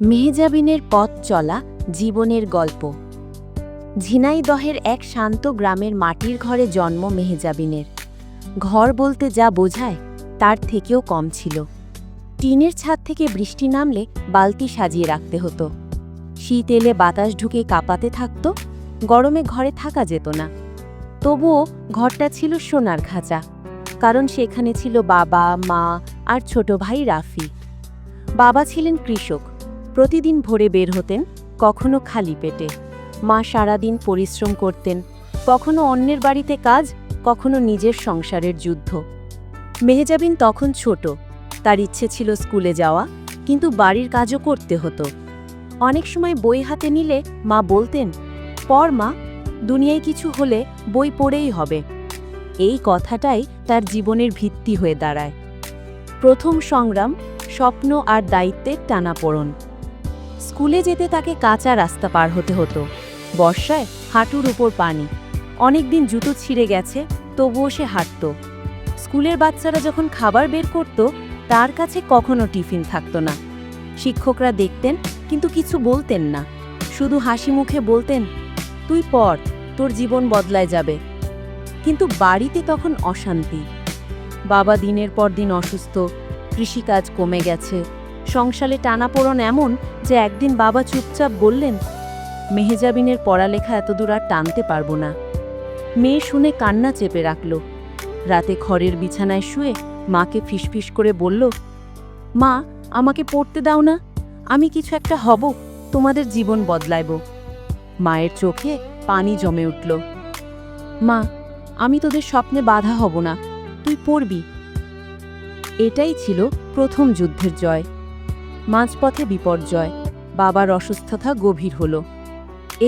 মেহজাবিনের পথ চলা জীবনের গল্প। ঝিনাইদহের এক শান্ত গ্রামের মাটির ঘরে জন্ম মেহজাবিনের। ঘর বলতে যা বোঝায় তার থেকেও কম ছিল। টিনের ছাদ থেকে বৃষ্টি নামলে বালতি সাজিয়ে রাখতে হতো। শীত এলে বাতাস ঢুকে কাঁপাতে থাকত, গরমে ঘরে থাকা যেত না। তবুও ঘরটা ছিল সোনার খাঁচা, কারণ সেখানে ছিল বাবা, মা আর ছোট ভাই রাফি। বাবা ছিলেন কৃষক, প্রতিদিন ভোরে বের হতেন, কখনো খালি পেটে। মা সারাদিন পরিশ্রম করতেন, কখনো অন্যের বাড়িতে কাজ, কখনো নিজের সংসারের যুদ্ধ। মেহজাবিন তখন ছোট, তার ইচ্ছে ছিল স্কুলে যাওয়া, কিন্তু বাড়ির কাজও করতে হতো। অনেক সময় বই হাতে নিলে মা বলতেন, পড় মা, দুনিয়ায় কিছু হলে বই পড়েই হবে। এই কথাটাই তার জীবনের ভিত্তি হয়ে দাঁড়ায়। প্রথম সংগ্রাম, স্বপ্ন আর দায়িত্বের টানাপোড়েন। স্কুলে যেতে তাকে কাঁচা রাস্তা পার হতে হতো, বর্ষায় হাঁটুর উপর পানি। অনেকদিন জুতো ছিঁড়ে গেছে, তবুও সে হাঁটত। স্কুলের বাচ্চারা যখন খাবার বের করত, তার কাছে কখনো টিফিন থাকত না। শিক্ষকরা দেখতেন, কিন্তু কিছু বলতেন না, শুধু হাসি মুখে বলতেন, তুই পড়, তোর জীবন বদলায় যাবে। কিন্তু বাড়িতে তখন অশান্তি। বাবা দিনের পর দিন অসুস্থ, কৃষিকাজ কমে গেছে, সংসারে টানাপোড়েন এমন যে একদিন বাবা চুপচাপ বললেন, মেহজাবিনের পড়ালেখা এতদূর আর টানতে পারবো না। মেয়ে শুনে কান্না চেপে রাখল। রাতে খড়ের বিছানায় শুয়ে মাকে ফিসফিস করে বলল, মা, আমাকে পড়তে দাও না, আমি কিছু একটা হব, তোমাদের জীবন বদলাইব। মায়ের চোখে পানি জমে উঠল। মা, আমি তোদের স্বপ্নে বাধা হব না, তুই পড়বি। এটাই ছিল প্রথম যুদ্ধের জয়। মাঝপথে বিপর্যয়, বাবার অসুস্থতা গভীর হল।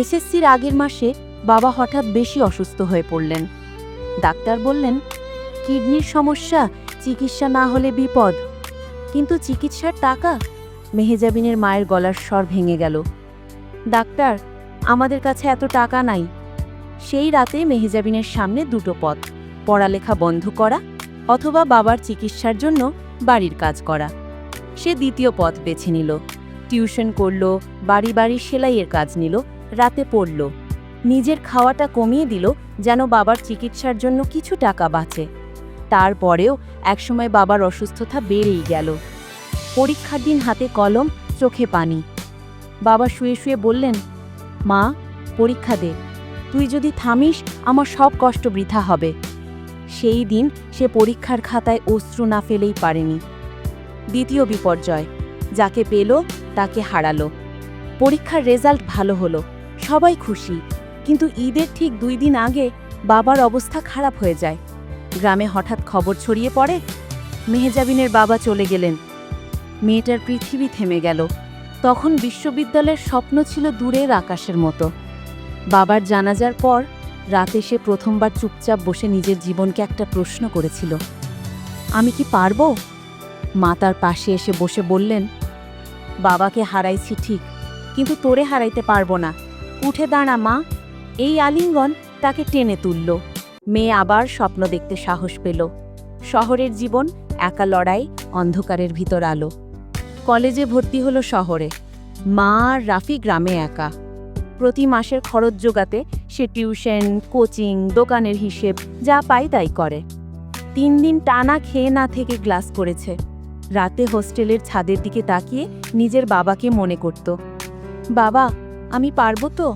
এসএসসির আগের মাসে বাবা হঠাৎ বেশি অসুস্থ হয়ে পড়লেন। ডাক্তার বললেন, কিডনির সমস্যা, চিকিৎসা না হলে বিপদ। কিন্তু চিকিৎসার টাকা? মেহজাবিনের মায়ের গলার স্বর ভেঙে গেল। ডাক্তার, আমাদের কাছে এত টাকা নাই। সেই রাতে মেহজাবিনের সামনে দুটো পথ, পড়ালেখা বন্ধ করা অথবা বাবার চিকিৎসার জন্য বাড়ির কাজ করা। সে দ্বিতীয় পথ বেছে নিল। টিউশন করল, বাড়ি বাড়ি সেলাইয়ের কাজ নিল, রাতে পড়ল। নিজের খাওয়াটা কমিয়ে দিল যেন বাবার চিকিৎসার জন্য কিছু টাকা বাঁচে। তারপরেও একসময় বাবার অসুস্থতা বেড়েই গেল। পরীক্ষার দিন হাতে কলম, চোখে পানি। বাবা শুয়ে শুয়ে বললেন, মা, পরীক্ষা দে, তুই যদি থামিস আমার সব কষ্ট বৃথা হবে। সেই দিন সে পরীক্ষার খাতায় অশ্রু না ফেলেই পারেনি। দ্বিতীয় বিপর্যয়, যাকে পেল তাকে হারালো। পরীক্ষার রেজাল্ট ভালো হলো, সবাই খুশি, কিন্তু ঈদের ঠিক 2 দিন আগে বাবার অবস্থা খারাপ হয়ে যায়। গ্রামে হঠাৎ খবর ছড়িয়ে পড়ে, মেহজাবিনের বাবা চলে গেলেন। মেয়েটার পৃথিবী থেমে গেল। তখন বিশ্ববিদ্যালয়ের স্বপ্ন ছিল দূরের আকাশের মতো। বাবার জানাজার পর রাতে সে প্রথমবার চুপচাপ বসে নিজের জীবনকে একটা প্রশ্ন করেছিল, আমি কি পারবো? মা তার পাশে এসে বসে বললেন, বাবাকে হারাইছি ঠিক, কিন্তু তোরে হারাইতে পারবো না, উঠে দাঁড়া মা। এই আলিঙ্গন তাকে টেনে তুলল। মেয়ে আবার স্বপ্ন দেখতে সাহস পেল। শহরের জীবন, একা লড়াই, অন্ধকারের ভিতর আলো। কলেজে ভর্তি হলো শহরে। মা আর রাফি গ্রামে একা। প্রতি মাসের খরচ জোগাতে সে টিউশন, কোচিং, দোকানের হিসেব যা পাই তাই করে। 3 দিন টানা খেয়ে না থেকে ক্লাস করেছে। রাতে হোস্টেলের ছাদের দিকে তাকিয়ে নিজের বাবাকে মনে করত, বাবা, আমি পারবো তো?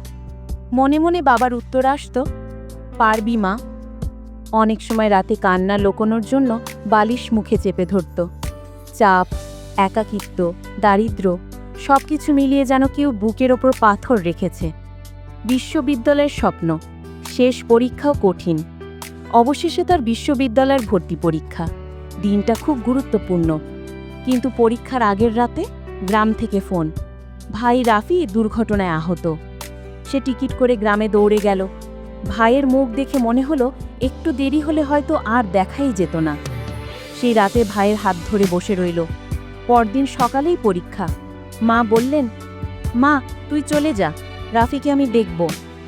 মনে মনে বাবার উত্তর আসত, পারবি মা। অনেক সময় রাতে কান্না লুকোনোর জন্য বালিশ মুখে চেপে ধরত। চাপ, একাকিত্ব, দারিদ্র্য সবকিছু মিলিয়ে যেন কেউ বুকের ওপর পাথর রেখেছে। বিশ্ববিদ্যালয়ের স্বপ্ন, শেষ পরীক্ষাও কঠিন। অবশেষে তার বিশ্ববিদ্যালয়ের ভর্তি পরীক্ষা। দিনটা খুব গুরুত্বপূর্ণ, কিন্তু পরীক্ষার আগের রাতে গ্রাম থেকে ফোন, ভাই রাফি দুর্ঘটনায় আহত। সে টিকিট করে গ্রামে দৌড়ে গেল। ভাইয়ের মুখ দেখে মনে হলো একটু দেরি হলে হয়তো আর দেখাই যেত না। সেই রাতে ভাইয়ের হাত ধরে বসে রইল। পরদিন সকালেই পরীক্ষা। মা বললেন, মা, তুই চলে যা, রাফিকে আমি দেখব,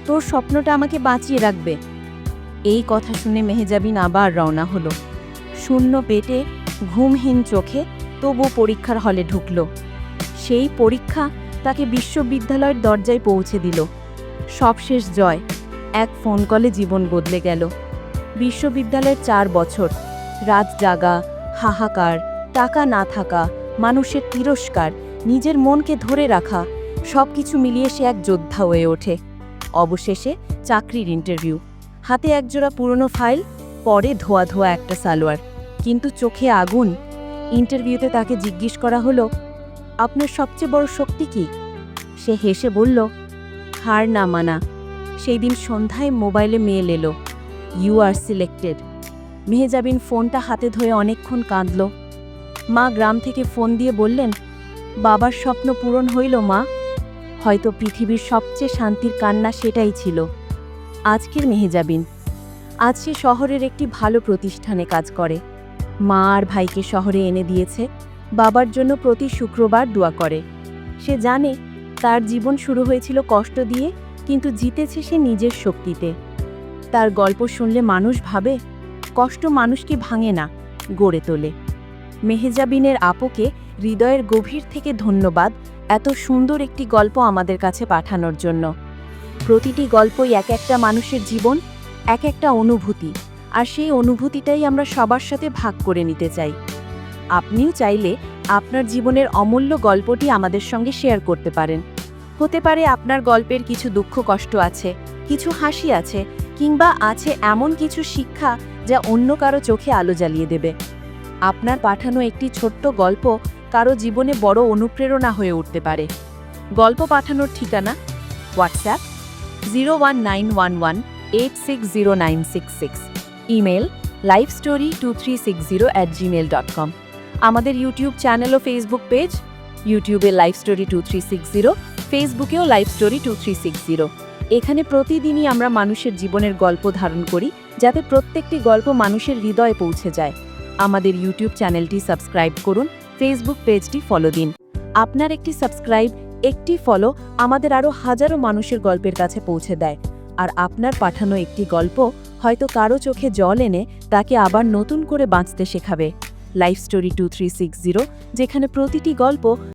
তোর স্বপ্নটা আমাকে বাঁচিয়ে রাখবে। এই কথা শুনে মেহজাবিন আবার রওনা হলো। শূন্য পেটে, ঘুমহীন চোখে, তবু পরীক্ষার হলে ঢুকল। সেই পরীক্ষা তাকে বিশ্ববিদ্যালয়ের দরজায় পৌঁছে দিল। সবশেষ জয়, এক ফোন কলে জীবন বদলে গেল। বিশ্ববিদ্যালয়ের 4 বছর, রাত জাগা, হাহাকার, টাকা না থাকা, মানুষের তিরস্কার, নিজের মনকে ধরে রাখা, সব কিছু মিলিয়ে সে এক যোদ্ধা হয়ে ওঠে। অবশেষে চাকরির ইন্টারভিউ, হাতে একজোড়া পুরনো ফাইল, পরে ধোয়া ধোয়া একটা সালোয়ার, কিন্তু চোখে আগুন। ইন্টারভিউতে তাকে জিজ্ঞেস করা হলো, আপনার সবচেয়ে বড় শক্তি কি? সে হেসে বলল, হার না মানা। সেই দিন সন্ধ্যায় মোবাইলে মেল এলো, ইউ আর সিলেক্টেড। মেহজাবিন ফোনটা হাতে ধরে অনেকক্ষণ কাঁদল। মা গ্রাম থেকে ফোন দিয়ে বললেন, বাবার স্বপ্ন পূরণ হইল মা। হয়তো পৃথিবীর সবচেয়ে শান্তির কান্না সেটাই ছিল। আজকের মেহজাবিন, আজ সে শহরের একটি ভালো প্রতিষ্ঠানে কাজ করে। মা আর ভাইকে শহরে এনে দিয়েছে, বাবার জন্য প্রতি শুক্রবার দোয়া করে। সে জানে তার জীবন শুরু হয়েছিল কষ্ট দিয়ে, কিন্তু জিতেছে সে নিজের শক্তিতে। তার গল্প শুনলে মানুষ ভাবে, কষ্ট মানুষকে ভাঙে না, গড়ে তোলে। মেহজাবিনের আপুকে হৃদয়ের গভীর থেকে ধন্যবাদ এত সুন্দর একটি গল্প আমাদের কাছে পাঠানোর জন্য। প্রতিটি গল্পই এক একটা মানুষের জীবন, এক একটা অনুভূতি, আর সেই অনুভূতিটাই আমরা সবার সাথে ভাগ করে নিতে চাই। আপনিও চাইলে আপনার জীবনের অমূল্য গল্পটি আমাদের সঙ্গে শেয়ার করতে পারেন। হতে পারে আপনার গল্পের কিছু দুঃখ কষ্ট আছে, কিছু হাসি আছে, কিংবা আছে এমন কিছু শিক্ষা যা অন্য কারো চোখে আলো জ্বালিয়ে দেবে। আপনার পাঠানো একটি ছোট্ট গল্প কারো জীবনে বড় অনুপ্রেরণা হয়ে উঠতে পারে। গল্প পাঠানোর ঠিকানা: হোয়াটসঅ্যাপ 01911860966, ইমেল lifestory2360@gmail.com, আমাদের ইউটিউব চ্যানেল ও ফেসবুক পেজ, ইউটিউবে lifestory2360, ফেসবুকেও lifestory2360। এখানে প্রতিদিনই আমরা মানুষের জীবনের গল্প ধারণ করি, যাতে প্রত্যেকটি গল্প মানুষের হৃদয়ে পৌঁছে যায়। আমাদের ইউটিউব চ্যানেলটি সাবস্ক্রাইব করুন, ফেসবুক পেজটি ফলো দিন। আপনার একটি সাবস্ক্রাইব, একটি ফলো আমাদের আরও হাজারো মানুষের গল্পের কাছে পৌঁছে দেয়। আর আপনার পাঠানো একটি গল্প হয়তো কারো চোখে জল এনে তাকে আবার নতুন করে বাঁচতে শেখাবে। লাইফ স্টোরি 2360, যেখানে প্রতিটি গল্প